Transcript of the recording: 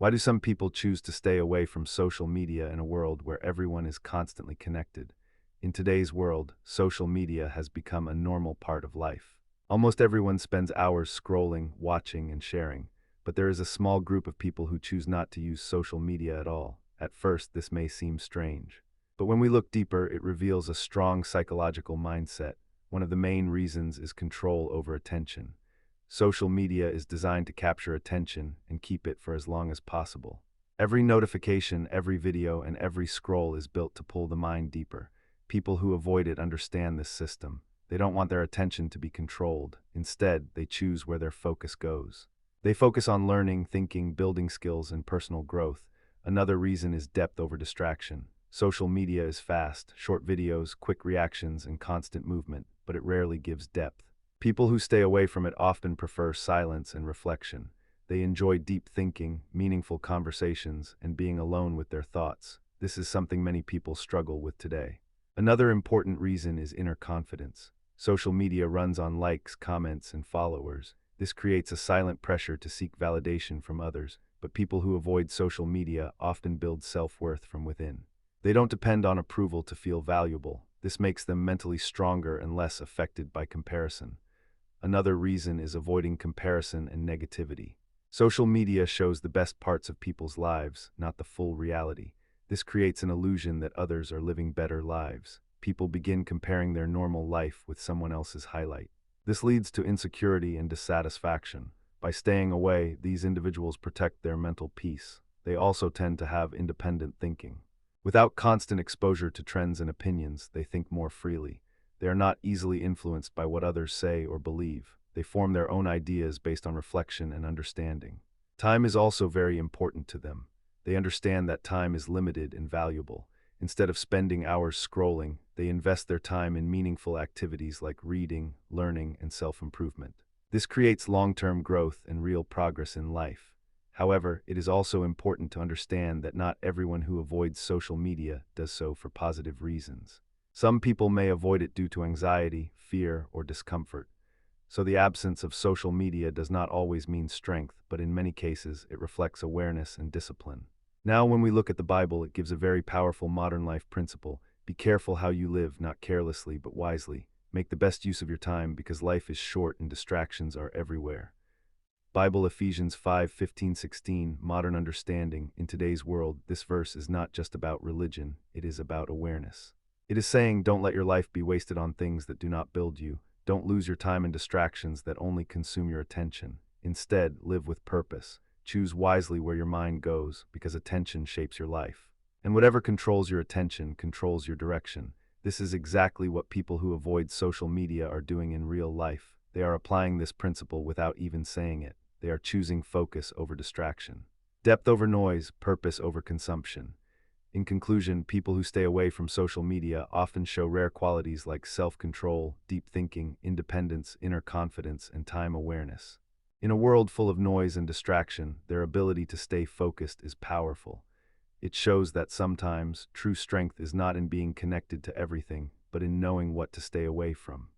Why do some people choose to stay away from social media in a world where everyone is constantly connected? In today's world, social media has become a normal part of life. Almost everyone spends hours scrolling, watching, and sharing, but there is a small group of people who choose not to use social media at all. At first, this may seem strange, but when we look deeper, it reveals a strong psychological mindset. One of the main reasons is control over attention. Social media is designed to capture attention and keep it for as long as possible. Every notification, every video, and every scroll is built to pull the mind deeper. People who avoid it understand this system. They don't want their attention to be controlled. Instead, they choose where their focus goes. They focus on learning, thinking, building skills, and personal growth. Another reason is depth over distraction. Social media is fast, short videos, quick reactions, and constant movement, but it rarely gives depth. People who stay away from it often prefer silence and reflection. They enjoy deep thinking, meaningful conversations, and being alone with their thoughts. This is something many people struggle with today. Another important reason is inner confidence. Social media runs on likes, comments, and followers. This creates a silent pressure to seek validation from others, but people who avoid social media often build self-worth from within. They don't depend on approval to feel valuable. This makes them mentally stronger and less affected by comparison. Another reason is avoiding comparison and negativity. Social media shows the best parts of people's lives, not the full reality. This creates an illusion that others are living better lives. People begin comparing their normal life with someone else's highlight. This leads to insecurity and dissatisfaction. By staying away, these individuals protect their mental peace. They also tend to have independent thinking. Without constant exposure to trends and opinions, they think more freely. They are not easily influenced by what others say or believe. They form their own ideas based on reflection and understanding. Time is also very important to them. They understand that time is limited and valuable. Instead of spending hours scrolling, they invest their time in meaningful activities like reading, learning, and self-improvement. This creates long-term growth and real progress in life. However, it is also important to understand that not everyone who avoids social media does so for positive reasons. Some people may avoid it due to anxiety, fear, or discomfort. So the absence of social media does not always mean strength, but in many cases it reflects awareness and discipline. Now, when we look at the Bible, it gives a very powerful modern life principle. Be careful how you live, not carelessly, but wisely. Make the best use of your time because life is short and distractions are everywhere. Bible Ephesians 5:15-16, Modern Understanding. In today's world, this verse is not just about religion, it is about awareness. It is saying, don't let your life be wasted on things that do not build you. Don't lose your time in distractions that only consume your attention. Instead, live with purpose. Choose wisely where your mind goes, because attention shapes your life. And whatever controls your attention controls your direction. This is exactly what people who avoid social media are doing in real life. They are applying this principle without even saying it. They are choosing focus over distraction. Depth over noise, purpose over consumption. In conclusion, people who stay away from social media often show rare qualities like self-control, deep thinking, independence, inner confidence, and time awareness. In a world full of noise and distraction, their ability to stay focused is powerful. It shows that sometimes true strength is not in being connected to everything, but in knowing what to stay away from.